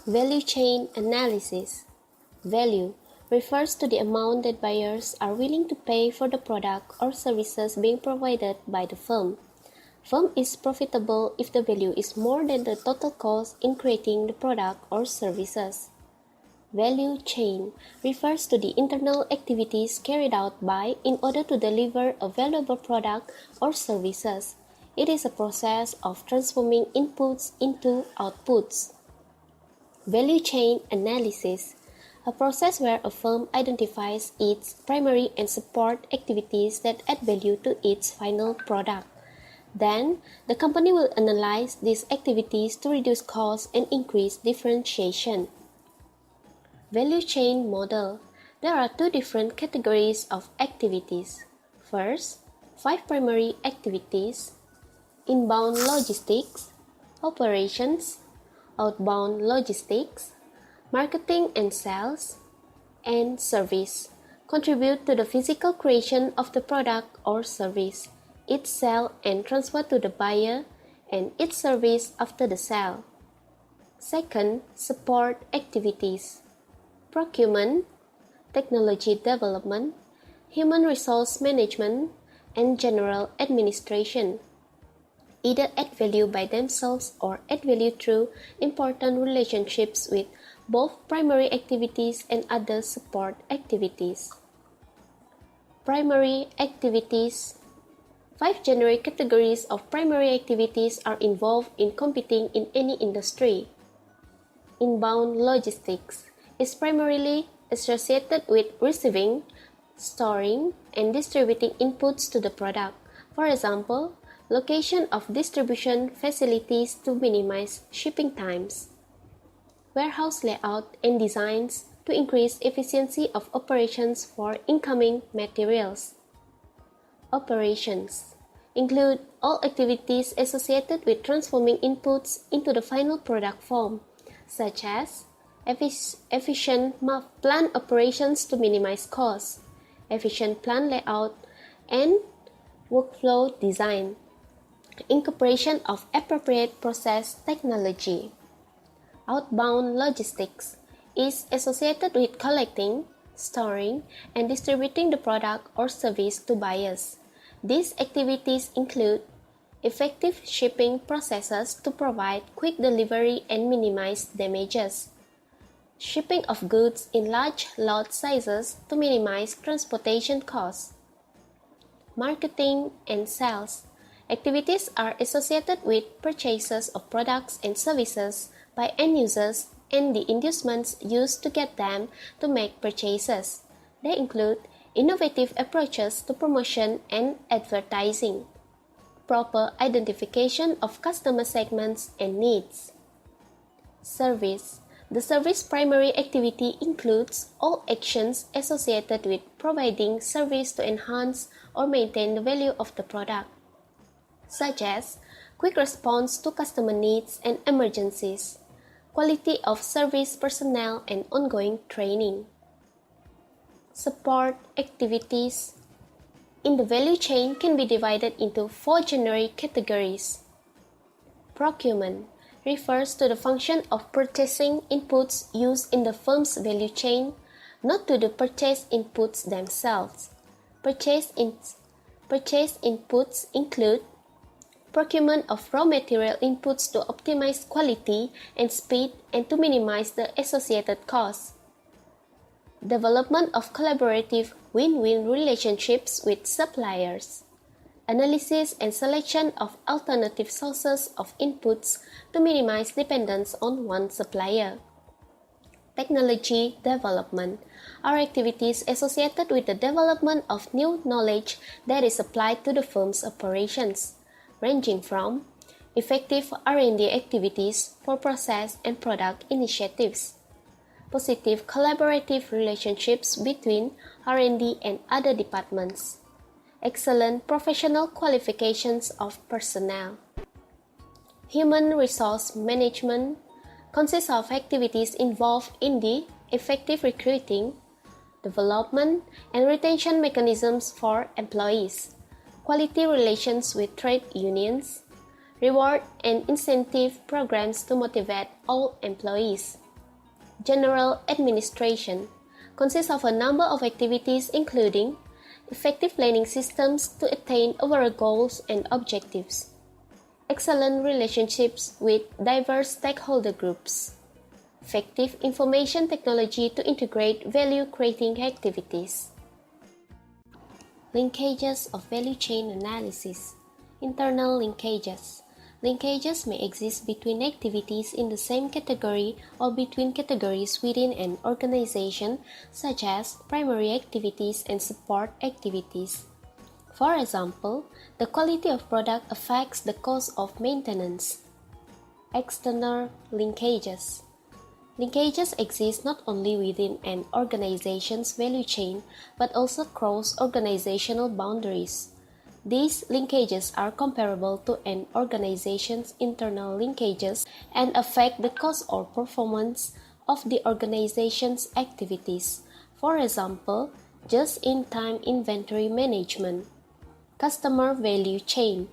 Value chain analysis. Value refers to the amount that buyers are willing to pay for the product or services being provided by the firm. Firm is profitable if the value is more than the total cost in creating the product or services. Value chain refers to the internal activities carried out by in order to deliver a valuable product or services. It is a process of transforming inputs into outputs. Value chain analysis, a process where a firm identifies its primary and support activities that add value to its final product. Then, the company will analyze these activities to reduce costs and increase differentiation. Value chain model. There are two different categories of activities. First, 5 primary activities: inbound logistics, operations, outbound logistics, marketing and sales, and service contribute to the physical creation of the product or service, its sale and transfer to the buyer, and its service after the sale. Second, support activities: procurement, technology development, human resource management, and general administration. Either add value by themselves or add value through important relationships with both primary activities and other support activities. Primary activities. 5 generic categories of primary activities are involved in competing in any industry. Inbound logistics is primarily associated with receiving, storing, and distributing inputs to the product. For example, location of distribution facilities to minimize shipping times. Warehouse layout and designs to increase efficiency of operations for incoming materials. Operations include all activities associated with transforming inputs into the final product form, such as efficient MAF plant operations to minimize costs, efficient plant layout, and workflow design. Incorporation of appropriate process technology. Outbound logistics is associated with collecting, storing, and distributing the product or service to buyers. These activities include effective shipping processes to provide quick delivery and minimize damages, shipping of goods in large lot sizes to minimize transportation costs, marketing and sales. Activities are associated with purchases of products and services by end users and the inducements used to get them to make purchases. They include innovative approaches to promotion and advertising, proper identification of customer segments and needs. Service. The service primary activity includes all actions associated with providing service to enhance or maintain the value of the product, such as quick response to customer needs and emergencies, quality of service personnel, and ongoing training. Support activities in the value chain can be divided into 4 generic categories. Procurement refers to the function of purchasing inputs used in the firm's value chain, not to the purchase inputs themselves. Purchase inputs include procurement of raw material inputs to optimize quality and speed and to minimize the associated costs. Development of collaborative win-win relationships with suppliers. Analysis and selection of alternative sources of inputs to minimize dependence on one supplier. Technology development are activities associated with the development of new knowledge that is applied to the firm's operations, ranging from effective R&D activities for process and product initiatives, positive collaborative relationships between R&D and other departments, excellent professional qualifications of personnel. Human resource management consists of activities involved in the effective recruiting, development, and retention mechanisms for employees, quality relations with trade unions, reward and incentive programs to motivate all employees, general administration, consists of a number of activities including effective planning systems to attain overall goals and objectives, excellent relationships with diverse stakeholder groups, effective information technology to integrate value-creating activities. Linkages of value chain analysis. Internal linkages. Linkages may exist between activities in the same category or between categories within an organization, such as primary activities and support activities. For example, the quality of product affects the cost of maintenance. External linkages. Linkages exist not only within an organization's value chain, but also cross organizational boundaries. These linkages are comparable to an organization's internal linkages and affect the cost or performance of the organization's activities. For example, just-in-time inventory management. Customer value chain.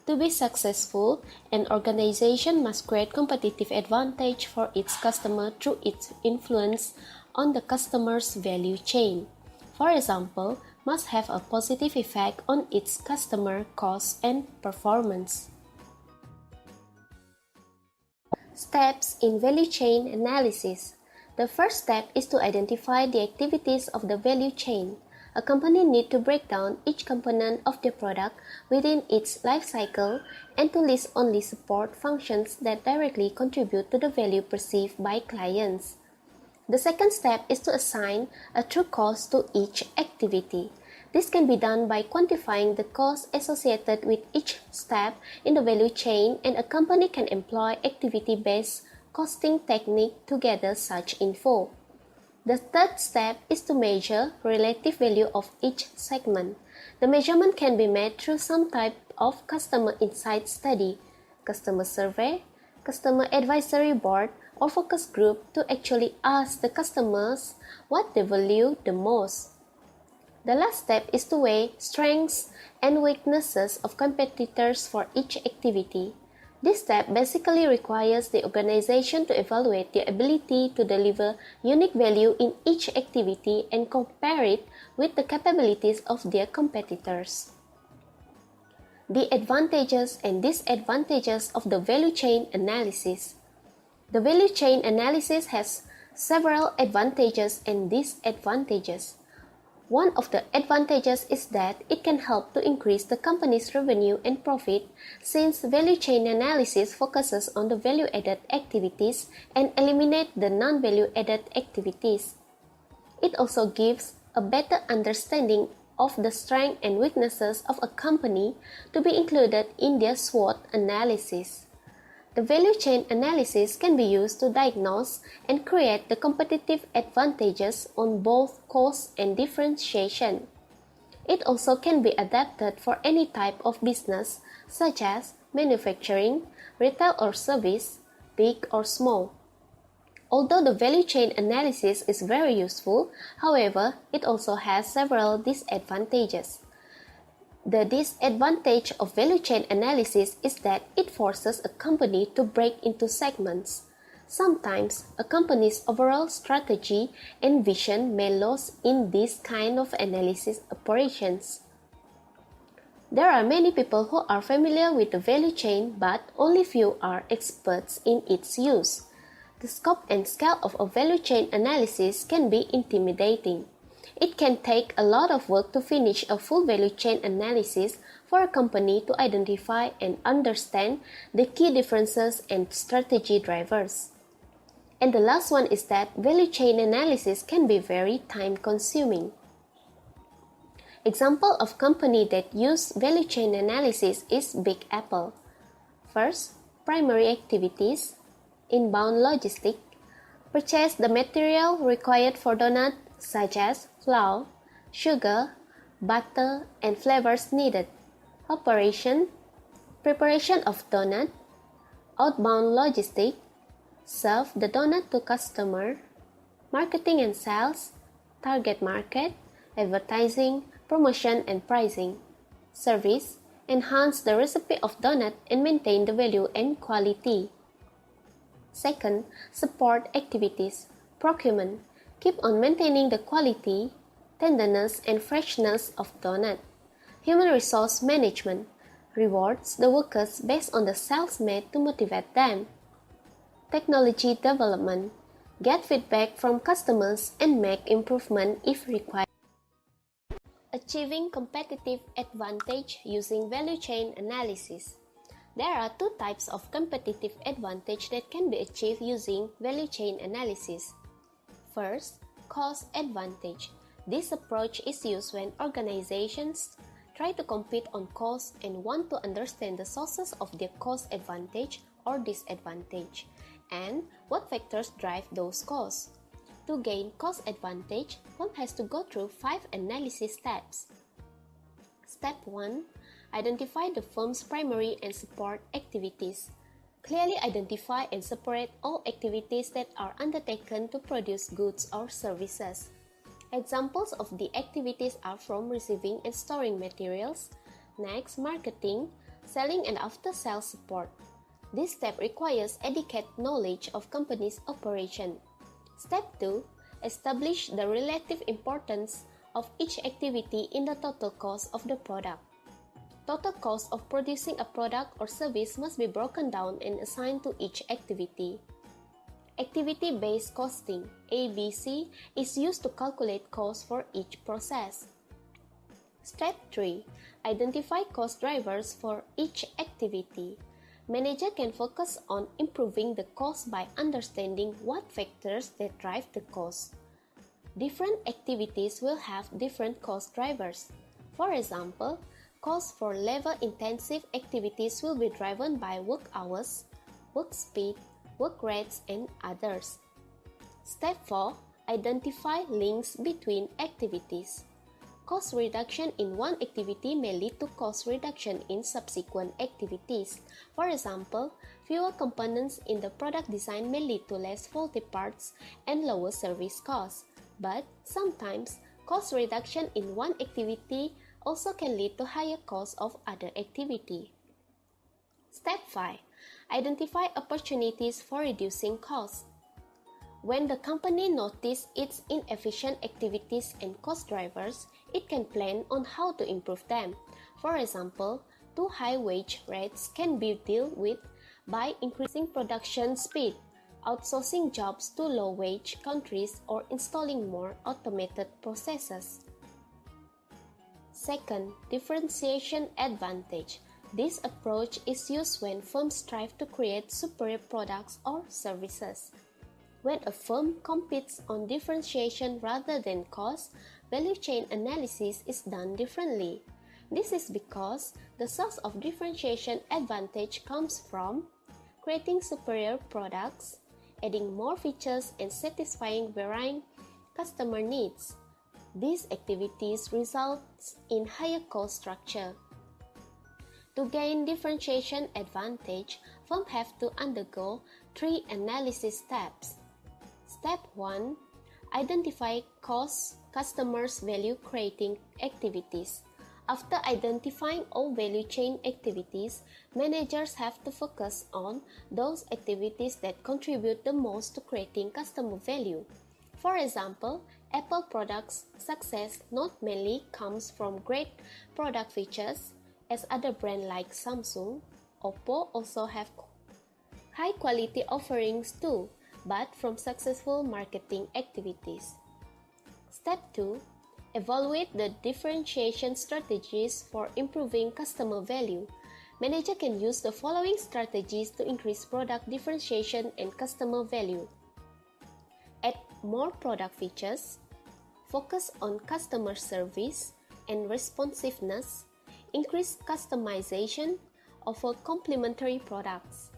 To be successful, an organization must create competitive advantage for its customer through its influence on the customer's value chain. For example, must have a positive effect on its customer cost and performance. Steps in value chain analysis. The first step is to identify the activities of the value chain. A company needs to break down each component of the product within its life cycle and to list only support functions that directly contribute to the value perceived by clients. The second step is to assign a true cost to each activity. This can be done by quantifying the cost associated with each step in the value chain, and a company can employ activity-based costing technique to gather such info. The third step is to measure relative value of each segment. The measurement can be made through some type of customer insight study, customer survey, customer advisory board, or focus group to actually ask the customers what they value the most. The last step is to weigh strengths and weaknesses of competitors for each activity. This step basically requires the organization to evaluate their ability to deliver unique value in each activity and compare it with the capabilities of their competitors. The advantages and disadvantages of the value chain analysis. The value chain analysis has several advantages and disadvantages. One of the advantages is that it can help to increase the company's revenue and profit, since value chain analysis focuses on the value-added activities and eliminates the non-value-added activities. It also gives a better understanding of the strengths and weaknesses of a company to be included in their SWOT analysis. The value chain analysis can be used to diagnose and create the competitive advantages on both cost and differentiation. It also can be adapted for any type of business, such as manufacturing, retail or service, big or small. Although the value chain analysis is very useful, however, it also has several disadvantages. The disadvantage of value chain analysis is that it forces a company to break into segments. Sometimes, a company's overall strategy and vision may lose in this kind of analysis operations. There are many people who are familiar with the value chain, but only few are experts in its use. The scope and scale of a value chain analysis can be intimidating. It can take a lot of work to finish a full value chain analysis for a company to identify and understand the key differences and strategy drivers. And the last one is that value chain analysis can be very time-consuming. Example of company that use value chain analysis is Big Apple. First, primary activities. Inbound logistics. Purchase the material required for donut, such as flour, sugar, butter, and flavors needed. Operation, preparation of donut. Outbound logistics, serve the donut to customer. Marketing and sales, target market, advertising, promotion and pricing. Service, enhance the recipe of donut and maintain the value and quality. Second, support activities. Procurement. Keep on maintaining the quality, tenderness, and freshness of donut. Human resource management. Rewards the workers based on the sales made to motivate them. Technology development. Get feedback from customers and make improvement if required. Achieving competitive advantage using value chain analysis. There are two types of competitive advantage that can be achieved using value chain analysis. First, cost advantage. This approach is used when organizations try to compete on cost and want to understand the sources of their cost advantage or disadvantage, and what factors drive those costs. To gain cost advantage, one has to go through 5 analysis steps. Step 1. Identify the firm's primary and support activities. Clearly identify and separate all activities that are undertaken to produce goods or services. Examples of the activities are from receiving and storing materials, next marketing, selling and after-sales support. This step requires adequate knowledge of company's operation. Step 2. Establish the relative importance of each activity in the total cost of the product. Total cost of producing a product or service must be broken down and assigned to each activity. Activity-based costing (ABC) is used to calculate cost for each process. Step 3. Identify cost drivers for each activity. Manager can focus on improving the cost by understanding what factors that drive the cost. Different activities will have different cost drivers. For example, costs for labor-intensive activities will be driven by work hours, work speed, work rates, and others. Step 4. Identify links between activities. Cost reduction in one activity may lead to cost reduction in subsequent activities. For example, fewer components in the product design may lead to less faulty parts and lower service costs. But sometimes, cost reduction in one activity also can lead to higher costs of other activity. Step 5. Identify opportunities for reducing costs. When the company notices its inefficient activities and cost drivers, it can plan on how to improve them. For example, too high wage rates can be dealt with by increasing production speed, outsourcing jobs to low-wage countries, or installing more automated processes. Second, differentiation advantage. This approach is used when firms strive to create superior products or services. When a firm competes on differentiation rather than cost, value chain analysis is done differently. This is because the source of differentiation advantage comes from creating superior products, adding more features, and satisfying varying customer needs. These activities result in higher cost structure. To gain differentiation advantage, firms have to undergo 3 analysis steps. Step 1. Identify cost, customers, value creating activities. After identifying all value chain activities, managers have to focus on those activities that contribute the most to creating customer value. For example, Apple products' success not mainly comes from great product features, as other brands like Samsung, Oppo also have high quality offerings too, but from successful marketing activities. Step 2. Evaluate the differentiation strategies for improving customer value. Manager can use the following strategies to increase product differentiation and customer value. Add more product features, focus on customer service and responsiveness, increase customization, offer complementary products.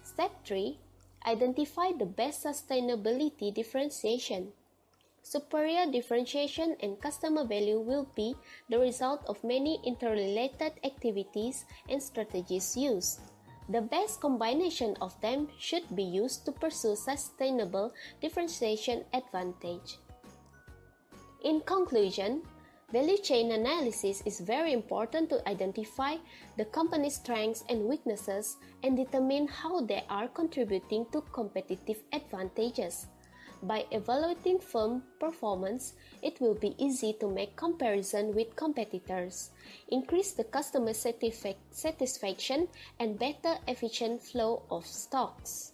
Step 3. Identify the best sustainability differentiation. Superior differentiation and customer value will be the result of many interrelated activities and strategies used. The best combination of them should be used to pursue sustainable differentiation advantage. In conclusion, value chain analysis is very important to identify the company's strengths and weaknesses and determine how they are contributing to competitive advantages. By evaluating firm performance, it will be easy to make comparison with competitors, increase the customer satisfaction, and better efficient flow of stocks.